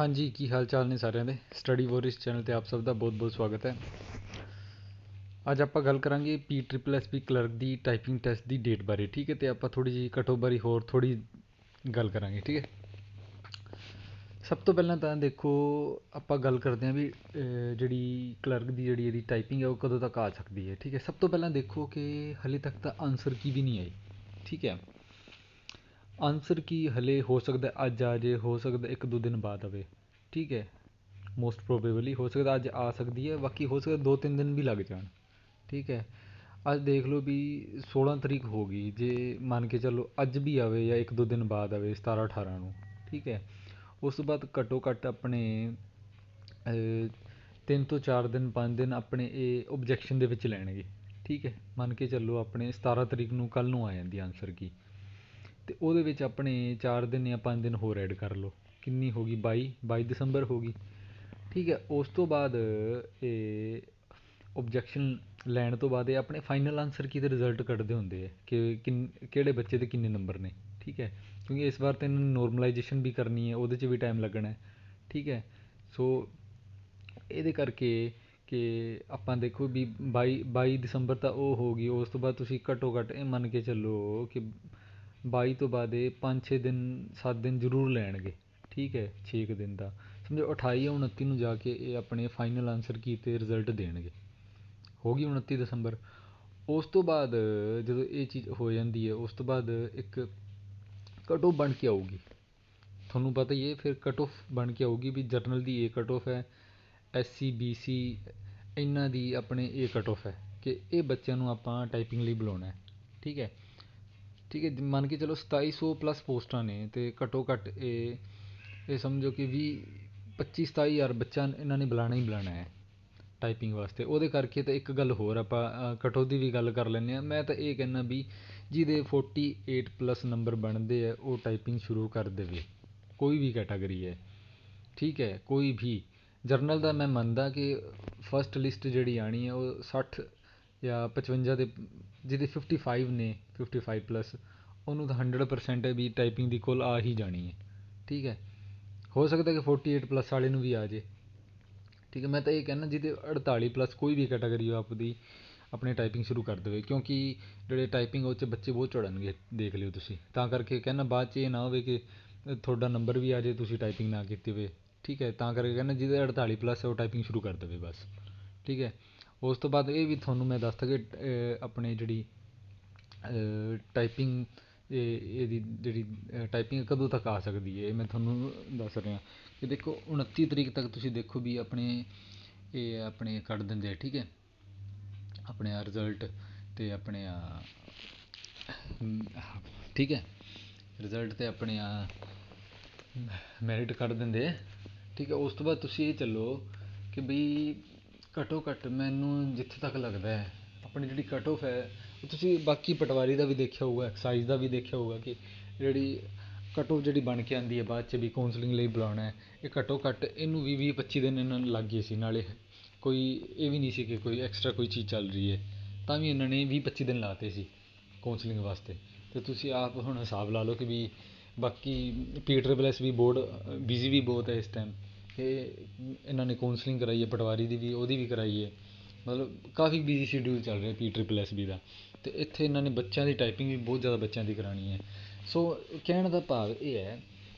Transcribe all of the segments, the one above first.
हाँ जी, की हाल चाल ने साਰਿਆਂ ਦੇ ਸਟੱਡੀ ਵੋਰ ਇਸ ਚੈਨਲ ਤੇ ਆਪ ਸਭ ਦਾ ਬਹੁਤ-ਬਹੁਤ ਸਵਾਗਤ ਹੈ। ਅੱਜ ਆਪਾਂ ਗੱਲ ਕਰਾਂਗੇ PSSB ਕਲਰਕ ਦੀ ਟਾਈਪਿੰਗ ਟੈਸਟ ਦੀ ਡੇਟ ਬਾਰੇ। ਠੀਕ ਹੈ, ਤੇ ਆਪਾਂ ਥੋੜੀ ਜਿਹੀ ਘੱਟੋ ਬਾਰੀ ਹੋਰ ਥੋੜੀ ਗੱਲ ਕਰਾਂਗੇ। ਠੀਕ ਹੈ, ਸਭ ਤੋਂ ਪਹਿਲਾਂ ਤਾਂ ਦੇਖੋ ਆਪਾਂ ਗੱਲ ਕਰਦੇ ਹਾਂ ਵੀ ਜਿਹੜੀ ਕਲਰਕ ਦੀ ਜਿਹੜੀ ਇਹਦੀ ਟਾਈਪਿੰਗ ਹੈ ਉਹ ਕਦੋਂ ਤੱਕ ਆ ਸਕਦੀ ਹੈ। ਠੀਕ ਹੈ, ਸਭ ਤੋਂ ਪਹਿਲਾਂ ਦੇਖੋ ਕਿ ਹਲੇ ਤੱਕ ਤਾਂ ਆਨਸਰ ਕੀ ਵੀ ਨਹੀਂ ਆਈ। ਠੀਕ ਹੈ, ਆਨਸਰ ਕੀ ਹਲੇ ਹੋ ਸਕਦਾ ਅੱਜ ਆ ਜੇ, ਹੋ ਸਕਦਾ 1-2 ਦਿਨ ਬਾਅਦ ਆਵੇ। ਠੀਕ ਹੈ, ਮੋਸਟ ਪ੍ਰੋਬੇਬਲੀ ਹੋ ਸਕਦਾ ਅੱਜ ਆ ਸਕਦੀ ਹੈ, ਬਾਕੀ ਹੋ ਸਕਦਾ 2-3 ਦਿਨ ਵੀ ਲੱਗ ਜਾਣ। ਠੀਕ ਹੈ, ਅੱਜ ਦੇਖ ਲਓ ਵੀ 16 ਤਰੀਕ ਹੋ ਗਈ, ਜੇ ਮੰਨ ਕੇ ਚੱਲੋ ਅੱਜ ਵੀ ਆਵੇ ਜਾਂ 1-2 ਦਿਨ ਬਾਅਦ ਆਵੇ 17-18 ਨੂੰ। ਠੀਕ ਹੈ, ਉਸ ਤੋਂ ਬਾਅਦ ਘੱਟੋ ਘੱਟ ਆਪਣੇ 3 ਤੋਂ 4 ਦਿਨ 5 ਦਿਨ ਆਪਣੇ ਇਹ ਓਬਜੈਕਸ਼ਨ ਦੇ ਵਿੱਚ ਲੈਣਗੇ। ਠੀਕ ਹੈ, ਮੰਨ ਕੇ ਚੱਲੋ ਆਪਣੇ 17 ਤਰੀਕ ਨੂੰ ਕੱਲ੍ਹ ਨੂੰ ਆ ਜਾਂਦੀ ਆਨਸਰ ਕੀ, ਅਤੇ ਉਹਦੇ ਵਿੱਚ ਆਪਣੇ 4 ਦਿਨ ਜਾਂ 5 ਦਿਨ ਹੋਰ ਐਡ ਕਰ ਲਓ। ਕਿੰਨੀ ਹੋ ਗਈ? 22 ਦਸੰਬਰ ਹੋ ਗਈ। ਠੀਕ ਹੈ, ਉਸ ਤੋਂ ਬਾਅਦ ਇਹ ਓਬਜੈਕਸ਼ਨ ਲੈਣ ਤੋਂ ਬਾਅਦ ਇਹ ਆਪਣੇ ਫਾਈਨਲ ਆਨਸਰ ਕੀ ਦੇ ਰਿਜ਼ਲਟ ਕੱਢਦੇ ਹੁੰਦੇ ਹੈ ਕਿ ਕਿਹੜੇ ਬੱਚੇ ਦੇ ਕਿੰਨੇ ਨੰਬਰ ਨੇ। ਠੀਕ ਹੈ, ਕਿਉਂਕਿ ਇਸ ਵਾਰ ਤਾਂ ਇਹਨਾਂ ਨੇ ਨੋਰਮਲਾਈਜੇਸ਼ਨ ਵੀ ਕਰਨੀ ਹੈ, ਉਹਦੇ 'ਚ ਵੀ ਟਾਈਮ ਲੱਗਣਾ। ਠੀਕ ਹੈ, ਸੋ ਇਹਦੇ ਕਰਕੇ ਕਿ ਆਪਾਂ ਦੇਖੋ ਵੀ 22 ਦਸੰਬਰ ਤਾਂ ਉਹ ਹੋ ਗਈ। ਉਸ ਤੋਂ ਬਾਅਦ ਤੁਸੀਂ ਘੱਟੋ ਘੱਟ ਇਹ ਮੰਨ ਕੇ ਚੱਲੋ ਕਿ 22 ਤੋਂ ਬਾਅਦ ਇਹ 5-6 ਦਿਨ 7 ਦਿਨ ਜ਼ਰੂਰ ਲੈਣਗੇ। ਠੀਕ ਹੈ, 6 ਕੁ ਦਿਨ ਦਾ ਸਮਝੋ 28 ਜਾਂ 29 ਨੂੰ ਜਾ ਕੇ ਇਹ ਆਪਣੇ ਫਾਈਨਲ ਆਨਸਰ ਕੀ ਤੇ ਰਿਜ਼ਲਟ ਦੇਣਗੇ। ਹੋ ਗਈ 29 ਦਸੰਬਰ। ਉਸ ਤੋਂ ਬਾਅਦ ਜਦੋਂ ਇਹ ਚੀਜ਼ ਹੋ ਜਾਂਦੀ ਹੈ, ਉਸ ਤੋਂ ਬਾਅਦ ਇੱਕ ਕਟ ਆਫ ਬਣ ਕੇ ਆਊਗੀ। ਤੁਹਾਨੂੰ ਪਤਾ ਹੀ ਹੈ, ਫਿਰ ਕਟ ਆਫ ਬਣ ਕੇ ਆਊਗੀ ਵੀ ਜਰਨਲ ਦੀ ਇਹ ਕਟ ਆਫ ਹੈ, SC BC ਇਹਨਾਂ ਦੀ ਆਪਣੇ ਇਹ ਕਟ ਆਫ ਹੈ ਕਿ ਇਹ ਬੱਚਿਆਂ ਨੂੰ ਆਪਾਂ ਟਾਈਪਿੰਗ ਲਈ ਬੁਲਾਉਣਾ ਹੈ। ਠੀਕ ਹੈ, ਠੀਕ ਹੈ, ਮੰਨ ਕੇ ਚਲੋ 2700 ਪਲੱਸ ਪੋਸਟਾਂ ਨੇ, ਅਤੇ ਘੱਟੋ ਘੱਟ ਇਹ ਸਮਝੋ ਕਿ 25-27 ਹਜ਼ਾਰ ਬੱਚਾ ਇਹਨਾਂ ਨੇ ਬੁਲਾਉਣਾ ਹੀ ਬੁਲਾਉਣਾ ਹੈ ਟਾਈਪਿੰਗ ਵਾਸਤੇ। ਉਹਦੇ ਕਰਕੇ ਤਾਂ ਇੱਕ ਗੱਲ ਹੋਰ ਆਪਾਂ ਕਟ ਆਫ ਦੀ ਵੀ ਗੱਲ ਕਰ ਲੈਂਦੇ ਹਾਂ। ਮੈਂ ਤਾਂ ਇਹ ਕਹਿੰਦਾ ਵੀ ਜਿਹਦੇ 48 ਪਲੱਸ ਨੰਬਰ ਬਣਦੇ ਹੈ ਉਹ ਟਾਈਪਿੰਗ ਸ਼ੁਰੂ ਕਰ ਦੇਵੇ, ਕੋਈ ਵੀ ਕੈਟਾਗਰੀ ਹੈ। ਠੀਕ ਹੈ, ਕੋਈ ਵੀ ਜਰਨਲ ਦਾ ਮੈਂ ਮੰਨਦਾ ਕਿ ਫਸਟ ਲਿਸਟ ਜਿਹੜੀ ਆਉਣੀ ਹੈ ਉਹ 60 ਜਾਂ 55 ਦੇ, ਜਿਹਦੇ 55 ਨੇ 55 ਪਲੱਸ, ਉਹਨੂੰ ਤਾਂ 100% ਹੈ ਵੀ ਟਾਈਪਿੰਗ ਦੀ ਕੋਲ ਆ ਹੀ ਜਾਣੀ ਹੈ। ਠੀਕ ਹੈ, ਹੋ ਸਕਦਾ ਕਿ 48 ਪਲੱਸ ਵਾਲੇ ਨੂੰ ਵੀ ਆ ਜੇ। ਠੀਕ ਹੈ, ਮੈਂ ਤਾਂ ਇਹ ਕਹਿੰਦਾ ਜਿਹਦੇ 48 ਪਲੱਸ ਕੋਈ ਵੀ ਕੈਟਾਗਰੀ ਹੋ ਆਪਦੀ ਆਪਣੀ ਟਾਈਪਿੰਗ ਸ਼ੁਰੂ ਕਰ ਦੇਵੇ, ਕਿਉਂਕਿ ਜਿਹੜੇ ਟਾਈਪਿੰਗ ਉਹ 'ਚ ਬੱਚੇ ਬਹੁਤ ਚੜ੍ਹਨਗੇ, ਦੇਖ ਲਿਓ ਤੁਸੀਂ। ਤਾਂ ਕਰਕੇ ਕਹਿੰਦਾ ਬਾਅਦ 'ਚ ਇਹ ਨਾ ਹੋਵੇ ਕਿ ਤੁਹਾਡਾ ਨੰਬਰ ਵੀ ਆ ਜੇ ਤੁਸੀਂ ਟਾਈਪਿੰਗ ਨਾ ਕੀਤੀ ਹੋਵੇ। ਠੀਕ ਹੈ, ਤਾਂ ਕਰਕੇ ਕਹਿੰਦਾ ਜਿਹਦੇ 48 ਪਲੱਸ ਹੈ ਉਹ ਟਾਈਪਿੰਗ ਸ਼ੁਰੂ ਕਰ ਦੇਵੇ ਬਸ। ਠੀਕ ਹੈ, ਉਸ ਤੋਂ ਬਾਅਦ ਇਹ ਵੀ ਤੁਹਾਨੂੰ ਮੈਂ ਦੱਸਤਾ ਕਿ ਆਪਣੇ ਜਿਹੜੀ ਟਾਈਪਿੰਗ ਇਹਦੀ ਜਿਹੜੀ ਟਾਈਪਿੰਗ ਕਦੋਂ ਤੱਕ ਆ ਸਕਦੀ ਹੈ, ਇਹ ਮੈਂ ਤੁਹਾਨੂੰ ਦੱਸ ਰਿਹਾ ਕਿ ਦੇਖੋ 29 ਤਰੀਕ ਤੱਕ ਤੁਸੀਂ ਦੇਖੋ ਵੀ ਆਪਣੇ ਇਹ ਆਪਣੇ ਕੱਢ ਦਿੰਦੇ ਆ। ਠੀਕ ਹੈ, ਆਪਣੇ ਆ ਰਿਜ਼ਲਟ ਅਤੇ ਆਪਣੇ ਆ ਠੀਕ ਹੈ, ਰਿਜ਼ਲਟ ਅਤੇ ਆਪਣੇ ਆ ਮੈਰਿਟ ਕੱਢ ਦਿੰਦੇ ਆ। ਠੀਕ ਹੈ, ਉਸ ਤੋਂ ਬਾਅਦ ਤੁਸੀਂ ਇਹ ਚੱਲੋ ਕਿ ਬਈ ਘੱਟੋ ਘੱਟ ਮੈਨੂੰ ਜਿੱਥੇ ਤੱਕ ਲੱਗਦਾ ਹੈ ਆਪਣੀ ਜਿਹੜੀ ਕਟ ਆਫ ਹੈ, ਤੁਸੀਂ ਬਾਕੀ ਪਟਵਾਰੀ ਦਾ ਵੀ ਦੇਖਿਆ ਹੋਊਗਾ, ਐਕਸਾਈਜ਼ ਦਾ ਵੀ ਦੇਖਿਆ ਹੋਊਗਾ ਕਿ ਜਿਹੜੀ ਕਟ ਆਫ ਜਿਹੜੀ ਬਣ ਕੇ ਆਉਂਦੀ ਹੈ ਬਾਅਦ 'ਚ ਵੀ ਕਾਉਂਸਲਿੰਗ ਲਈ ਬੁਲਾਉਣਾ ਹੈ, ਇਹ ਘੱਟੋ ਘੱਟ ਇਹਨੂੰ 20-25 ਦਿਨ ਇਹਨਾਂ ਨੂੰ ਲੱਗ ਗਏ ਸੀ। ਨਾਲੇ ਕੋਈ ਇਹ ਵੀ ਨਹੀਂ ਸੀ ਕਿ ਕੋਈ ਐਕਸਟਰਾ ਕੋਈ ਚੀਜ਼ ਚੱਲ ਰਹੀ ਹੈ, ਤਾਂ ਵੀ ਇਹਨਾਂ ਨੇ 20-25 ਦਿਨ ਲਾਤੇ ਸੀ ਕਾਉਂਸਲਿੰਗ ਵਾਸਤੇ। ਅਤੇ ਤੁਸੀਂ ਆਪ ਹੁਣ ਹਿਸਾਬ ਲਾ ਲਓ ਕਿ ਵੀ ਬਾਕੀ PSSB ਬੋਰਡ ਬਿਜ਼ੀ ਵੀ ਬਹੁਤ ਹੈ ਇਸ ਟਾਈਮ, ਕਿ ਇਹਨਾਂ ਨੇ ਕਾਉਂਸਲਿੰਗ ਕਰਾਈ ਹੈ ਪਟਵਾਰੀ ਦੀ ਵੀ, ਉਹਦੀ ਵੀ ਕਰਾਈ ਹੈ, ਮਤਲਬ ਕਾਫੀ ਬਿਜ਼ੀ ਸ਼ਡਿਊਲ ਚੱਲ ਰਿਹਾ PSSB ਦਾ। ਅਤੇ ਇੱਥੇ ਇਹਨਾਂ ਨੇ ਬੱਚਿਆਂ ਦੀ ਟਾਈਪਿੰਗ ਵੀ ਬਹੁਤ ਜ਼ਿਆਦਾ ਬੱਚਿਆਂ ਦੀ ਕਰਾਉਣੀ ਹੈ। ਸੋ ਕਹਿਣ ਦਾ ਭਾਵ ਇਹ ਹੈ,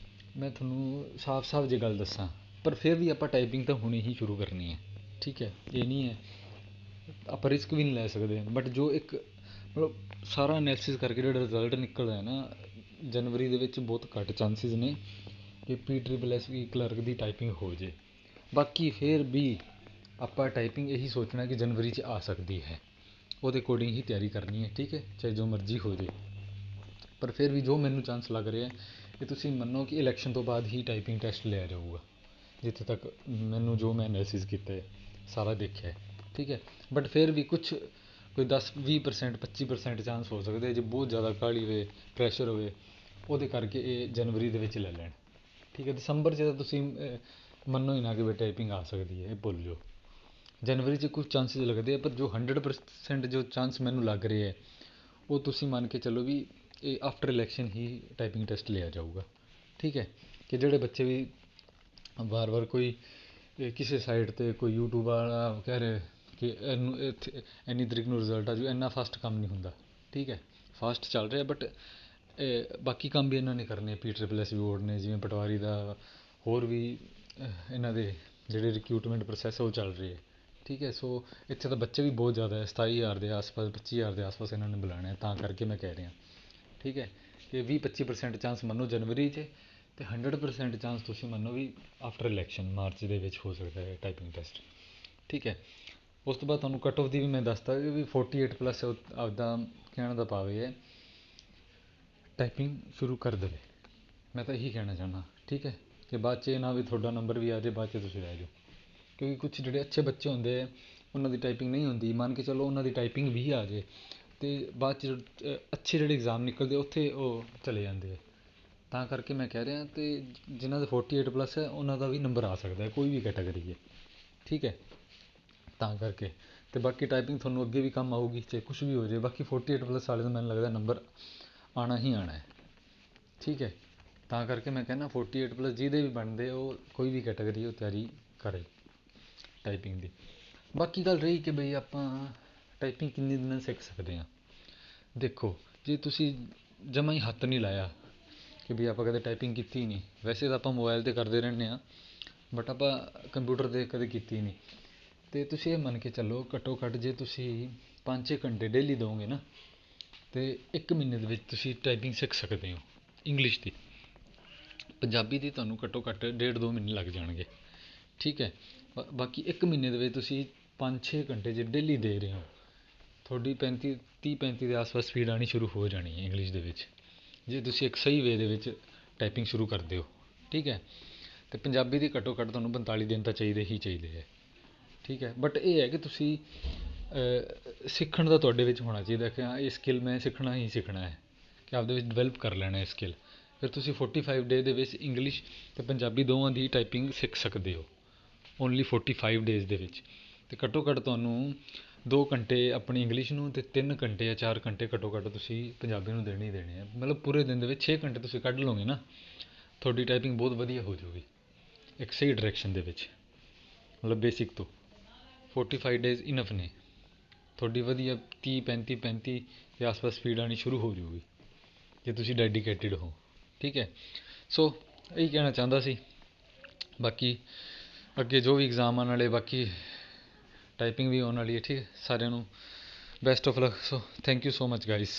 ਮੈਂ ਤੁਹਾਨੂੰ ਸਾਫ਼ ਜੇ ਗੱਲ ਦੱਸਾਂ, ਪਰ ਫਿਰ ਵੀ ਆਪਾਂ ਟਾਈਪਿੰਗ ਤਾਂ ਹੁਣੇ ਹੀ ਸ਼ੁਰੂ ਕਰਨੀ ਹੈ। ਠੀਕ ਹੈ, ਇਹ ਨਹੀਂ ਹੈ ਆਪਾਂ ਰਿਸਕ ਵੀ ਨਹੀਂ ਲੈ ਸਕਦੇ, ਬਟ ਜੋ ਇੱਕ ਮਤਲਬ ਸਾਰਾ ਐਨਾਲਿਸਿਸ ਕਰਕੇ ਜਿਹੜਾ ਰਿਜ਼ਲਟ ਨਿਕਲਦਾ ਹੈ ਨਾ, ਜਨਵਰੀ ਦੇ ਵਿੱਚ ਬਹੁਤ ਘੱਟ ਚਾਂਸਿਸ ਨੇ ਕਿ PSSB ਕਲਰਕ ਦੀ ਟਾਈਪਿੰਗ ਹੋ ਜੇ। ਬਾਕੀ ਫਿਰ ਵੀ ਆਪਾਂ ਟਾਈਪਿੰਗ ਇਹੀ ਸੋਚਣਾ ਕਿ ਜਨਵਰੀ 'ਚ ਆ ਸਕਦੀ ਹੈ, ਉਹਦੇ ਅਕੋਰਡਿੰਗ ਹੀ ਤਿਆਰੀ ਕਰਨੀ ਹੈ। ਠੀਕ ਹੈ, ਚਾਹੇ ਜੋ ਮਰਜ਼ੀ ਹੋ ਜੇ, ਪਰ ਫਿਰ ਵੀ ਜੋ ਮੈਨੂੰ ਚਾਂਸ ਲੱਗ ਰਿਹਾ ਕਿ ਤੁਸੀਂ ਮੰਨੋ ਕਿ ਇਲੈਕਸ਼ਨ ਤੋਂ ਬਾਅਦ ਹੀ ਟਾਈਪਿੰਗ ਟੈਸਟ ਲਿਆ ਜਾਊਗਾ, ਜਿੱਥੇ ਤੱਕ ਮੈਨੂੰ ਜੋ ਮੈਂ ਐਨਾਲਿਸਿਸ ਕੀਤਾ ਹੈ ਸਾਰਾ ਦੇਖਿਆ। ਠੀਕ ਹੈ, ਬਟ ਫਿਰ ਵੀ ਕੁਛ ਕੋਈ 10-20% 25% ਚਾਂਸ ਹੋ ਸਕਦੇ ਜੇ ਬਹੁਤ ਜ਼ਿਆਦਾ ਕਾਹਲੀ ਹੋਵੇ, ਪ੍ਰੈਸ਼ਰ ਹੋਵੇ, ਉਹਦੇ ਕਰਕੇ ਇਹ ਜਨਵਰੀ ਦੇ ਵਿੱਚ ਲੈ ਲੈਣ। ਠੀਕ ਹੈ, ਦਸੰਬਰ 'ਚ ਤਾਂ ਤੁਸੀਂ ਮੰਨੋ ਹੀ ਨਾ ਕਿ ਵੀ ਟਾਈਪਿੰਗ ਆ ਸਕਦੀ ਹੈ, ਇਹ ਭੁੱਲ ਜਾਓ। ਜਨਵਰੀ 'ਚ ਕੁਛ ਚਾਂਸਿਸ ਲੱਗਦੇ ਆ, ਪਰ ਜੋ 100% ਜੋ ਚਾਂਸ ਮੈਨੂੰ ਲੱਗ ਰਹੇ ਹੈ ਉਹ ਤੁਸੀਂ ਮੰਨ ਕੇ ਚੱਲੋ ਵੀ ਇਹ ਆਫਟਰ ਇਲੈਕਸ਼ਨ ਹੀ ਟਾਈਪਿੰਗ ਟੈਸਟ ਲਿਆ ਜਾਊਗਾ। ਠੀਕ ਹੈ, ਕਿ ਜਿਹੜੇ ਬੱਚੇ ਵੀ ਵਾਰ ਵਾਰ ਕੋਈ ਕਿਸੇ ਸਾਈਟ 'ਤੇ ਕੋਈ ਯੂਟਿਊਬ ਵਾਲਾ ਕਹਿ ਰਿਹਾ ਕਿ ਇਹਨੂੰ ਇੱਥੇ ਇੰਨੀ ਤਰੀਕ ਨੂੰ ਰਿਜ਼ਲਟ ਆ ਜੂ, ਇੰਨਾ ਫਾਸਟ ਕੰਮ ਨਹੀਂ ਹੁੰਦਾ। ਠੀਕ ਹੈ, ਫਾਸਟ ਚੱਲ ਰਿਹਾ ਬਟ ਬਾਕੀ ਕੰਮ ਵੀ ਇਹਨਾਂ ਨੇ ਕਰਨੇ। PSSB ਬੋਰਡ ਨੇ, ਜਿਵੇਂ ਪਟਵਾਰੀ ਦਾ, ਹੋਰ ਵੀ ਇਹਨਾਂ ਦੇ ਜਿਹੜੇ ਰਿਕਰੂਟਮੈਂਟ ਪ੍ਰੋਸੈਸ ਉਹ ਚੱਲ ਰਹੇ ਹੈ। ਠੀਕ ਹੈ, ਸੋ ਇੱਥੇ ਤਾਂ ਬੱਚੇ ਵੀ ਬਹੁਤ ਜ਼ਿਆਦਾ ਹੈ, 27,000 ਦੇ ਆਸ-ਪਾਸ, 25,000 ਦੇ ਆਸ-ਪਾਸ ਇਹਨਾਂ ਨੇ ਬੁਲਾਉਣਾ ਹੈ, ਤਾਂ ਕਰਕੇ ਮੈਂ ਕਹਿ ਰਿਹਾ। ਠੀਕ ਹੈ, ਕਿ 20-25% ਚਾਂਸ ਮੰਨੋ ਜਨਵਰੀ 'ਚ, ਅਤੇ 100% ਚਾਂਸ ਤੁਸੀਂ ਮੰਨੋ ਵੀ ਆਫਟਰ ਇਲੈਕਸ਼ਨ ਮਾਰਚ ਦੇ ਵਿੱਚ ਹੋ ਸਕਦਾ ਹੈ ਟਾਈਪਿੰਗ ਟੈਸਟ। ਠੀਕ ਹੈ, ਉਸ ਤੋਂ ਬਾਅਦ ਤੁਹਾਨੂੰ ਕੱਟ ਆਫ ਦੀ ਵੀ ਮੈਂ ਦੱਸਤਾ ਵੀ 48+ ਆਪਦਾ ਕਹਿਣ ਦਾ ਭਾਵ ਇਹ ਹੈ ਟਾਈਪਿੰਗ ਸ਼ੁਰੂ ਕਰ ਦੇਵੇ। ਮੈਂ ਤਾਂ ਇਹੀ ਕਹਿਣਾ ਚਾਹੁੰਦਾ। ਠੀਕ ਹੈ, ਕਿ ਬਾਅਦ 'ਚ ਇਹ ਨਾ ਵੀ ਤੁਹਾਡਾ ਨੰਬਰ ਵੀ ਆ ਜਾਏ, ਬਾਅਦ 'ਚ ਤੁਸੀਂ ਰਹਿ ਜਾਓ। ਕਿਉਂਕਿ ਕੁਛ ਜਿਹੜੇ ਅੱਛੇ ਬੱਚੇ ਹੁੰਦੇ ਹੈ ਉਹਨਾਂ ਦੀ ਟਾਈਪਿੰਗ ਨਹੀਂ ਹੁੰਦੀ, ਮੰਨ ਕੇ ਚੱਲੋ ਉਹਨਾਂ ਦੀ ਟਾਈਪਿੰਗ ਵੀ ਆ ਜਾਏ ਅਤੇ ਬਾਅਦ 'ਚ ਅੱਛੇ ਜਿਹੜੇ ਇਗਜ਼ਾਮ ਨਿਕਲਦੇ ਉੱਥੇ ਉਹ ਚਲੇ ਜਾਂਦੇ ਹੈ। ਤਾਂ ਕਰਕੇ ਮੈਂ ਕਹਿ ਰਿਹਾ, ਅਤੇ ਜਿਨ੍ਹਾਂ ਦੇ 48+ ਹੈ ਉਹਨਾਂ ਦਾ ਵੀ ਨੰਬਰ ਆ ਸਕਦਾ, ਕੋਈ ਵੀ ਕੈਟਾਗਰੀ ਹੈ। ਠੀਕ ਹੈ, ਤਾਂ ਕਰਕੇ ਅਤੇ ਬਾਕੀ ਟਾਈਪਿੰਗ ਤੁਹਾਨੂੰ ਅੱਗੇ ਵੀ ਕੰਮ ਆਊਗੀ, ਚਾਹੇ ਕੁਛ ਵੀ ਹੋ ਜਾਵੇ। ਬਾਕੀ 48+ ਵਾਲੇ ਦਾ ਮੈਨੂੰ ਲੱਗਦਾ ਨੰਬਰ ਆਉਣਾ ਹੀ ਆਉਣਾ ਹੈ। ਠੀਕ ਹੈ, ਤਾਂ ਕਰਕੇ ਮੈਂ ਕਹਿੰਦਾ 48+ ਜਿਹਦੇ ਵੀ ਬਣਦੇ ਉਹ ਕੋਈ ਵੀ ਕੈਟਾਗਰੀ ਉਹ ਤਿਆਰੀ ਕਰੇ ਟਾਈਪਿੰਗ ਦੀ। ਬਾਕੀ ਗੱਲ ਰਹੀ ਕਿ ਬਈ ਆਪਾਂ ਟਾਈਪਿੰਗ ਕਿੰਨੇ ਦਿਨਾਂ ਸਿੱਖ ਸਕਦੇ ਹਾਂ। ਦੇਖੋ, ਜੇ ਤੁਸੀਂ ਜਮਾਂ ਹੀ ਹੱਥ ਨਹੀਂ ਲਾਇਆ ਕਿ ਵੀ ਆਪਾਂ ਕਦੇ ਟਾਈਪਿੰਗ ਕੀਤੀ ਨਹੀਂ, ਵੈਸੇ ਤਾਂ ਆਪਾਂ ਮੋਬਾਇਲ 'ਤੇ ਕਰਦੇ ਰਹਿੰਦੇ ਹਾਂ ਬਟ ਆਪਾਂ ਕੰਪਿਊਟਰ 'ਤੇ ਕਦੇ ਕੀਤੀ ਨਹੀਂ, ਅਤੇ ਤੁਸੀਂ ਇਹ ਮੰਨ ਕੇ ਚੱਲੋ ਘੱਟੋ ਘੱਟ ਜੇ ਤੁਸੀਂ 5-6 ਘੰਟੇ ਡੇਲੀ ਦਿਓਗੇ ਨਾ, ਅਤੇ 1 ਮਹੀਨੇ ਦੇ ਵਿੱਚ ਤੁਸੀਂ ਟਾਈਪਿੰਗ ਸਿੱਖ ਸਕਦੇ ਹੋ। ਇੰਗਲਿਸ਼ ਦੀ, ਪੰਜਾਬੀ ਦੀ ਤੁਹਾਨੂੰ ਘੱਟੋ ਘੱਟ 1.5-2 ਮਹੀਨੇ ਲੱਗ ਜਾਣਗੇ। ਠੀਕ ਹੈ, ਬਾਕੀ 1 ਮਹੀਨੇ ਦੇ ਵਿੱਚ ਤੁਸੀਂ 5-6 ਘੰਟੇ ਜੇ ਡੇਲੀ ਦੇ ਰਹੇ ਹੋ, ਤੁਹਾਡੀ 30-35 ਦੇ ਆਸ-ਪਾਸ ਸਪੀਡ ਆਉਣੀ ਸ਼ੁਰੂ ਹੋ ਜਾਣੀ ਹੈ ਇੰਗਲਿਸ਼ ਦੇ ਵਿੱਚ, ਜੇ ਤੁਸੀਂ ਇੱਕ ਸਹੀ ਵੇ ਦੇ ਵਿੱਚ ਟਾਈਪਿੰਗ ਸ਼ੁਰੂ ਕਰਦੇ ਹੋ। ਠੀਕ ਹੈ, ਅਤੇ ਪੰਜਾਬੀ ਦੀ ਘੱਟੋ ਘੱਟ ਤੁਹਾਨੂੰ 45 ਦਿਨ ਤਾਂ ਚਾਹੀਦੇ ਹੀ ਚਾਹੀਦੇ ਹੈ। ਠੀਕ ਹੈ, ਬਟ ਇਹ ਹੈ ਕਿ ਤੁਸੀਂ ਸਿੱਖਣ ਦਾ ਤੁਹਾਡੇ ਵਿੱਚ ਹੋਣਾ ਚਾਹੀਦਾ ਕਿ ਹਾਂ ਇਹ ਸਕਿੱਲ ਮੈਂ ਸਿੱਖਣਾ ਹੀ ਸਿੱਖਣਾ ਹੈ, ਕਿ ਆਪਦੇ ਵਿੱਚ ਡਿਵੈਲਪ ਕਰ ਲੈਣਾ ਇਹ ਸਕਿੱਲ। ਫਿਰ ਤੁਸੀਂ 45 ਡੇ ਦੇ ਵਿੱਚ ਇੰਗਲਿਸ਼ ਅਤੇ ਪੰਜਾਬੀ ਦੋਵਾਂ ਦੀ ਟਾਈਪਿੰਗ ਸਿੱਖ ਸਕਦੇ ਹੋ, ਓਨਲੀ 45 ਡੇਜ਼ ਦੇ ਵਿੱਚ। ਅਤੇ ਘੱਟੋ ਘੱਟ ਤੁਹਾਨੂੰ 2 ਘੰਟੇ ਆਪਣੀ ਇੰਗਲਿਸ਼ ਨੂੰ ਅਤੇ 3 ਘੰਟੇ ਜਾਂ 4 ਘੰਟੇ ਘੱਟੋ ਘੱਟ ਤੁਸੀਂ ਪੰਜਾਬੀ ਨੂੰ ਦੇਣੇ ਹੀ ਦੇਣੇ ਆ। ਮਤਲਬ ਪੂਰੇ ਦਿਨ ਦੇ ਵਿੱਚ 6 ਘੰਟੇ ਤੁਸੀਂ ਕੱਢ ਲਓਗੇ ਨਾ, ਤੁਹਾਡੀ ਟਾਈਪਿੰਗ ਬਹੁਤ ਵਧੀਆ ਹੋ ਜਾਊਗੀ ਇੱਕ ਸਹੀ ਡਾਇਰੈਕਸ਼ਨ ਦੇ ਵਿੱਚ, ਮਤਲਬ ਬੇਸਿਕ ਤੋਂ। 45 ਡੇਜ਼ ਇਨਫ ਨੇ, ਤੁਹਾਡੀ ਵਧੀਆ 30-35 ਦੇ ਆਸ-ਪਾਸ ਸਪੀਡ ਆਉਣੀ ਸ਼ੁਰੂ ਹੋ ਜਾਊਗੀ ਜੇ ਤੁਸੀਂ ਡੈਡੀਕੇਟਿਡ ਹੋ। ਠੀਕ ਹੈ, ਸੋ ਇਹੀ ਕਹਿਣਾ ਚਾਹੁੰਦਾ ਸੀ। ਬਾਕੀ ਅੱਗੇ ਜੋ ਵੀ ਇਗਜ਼ਾਮ ਆਉਣ ਵਾਲੇ, ਬਾਕੀ ਟਾਈਪਿੰਗ ਵੀ ਆਉਣ ਵਾਲੀ ਹੈ। ਠੀਕ ਹੈ, ਸਾਰਿਆਂ ਨੂੰ best of luck. So thank you so much guys.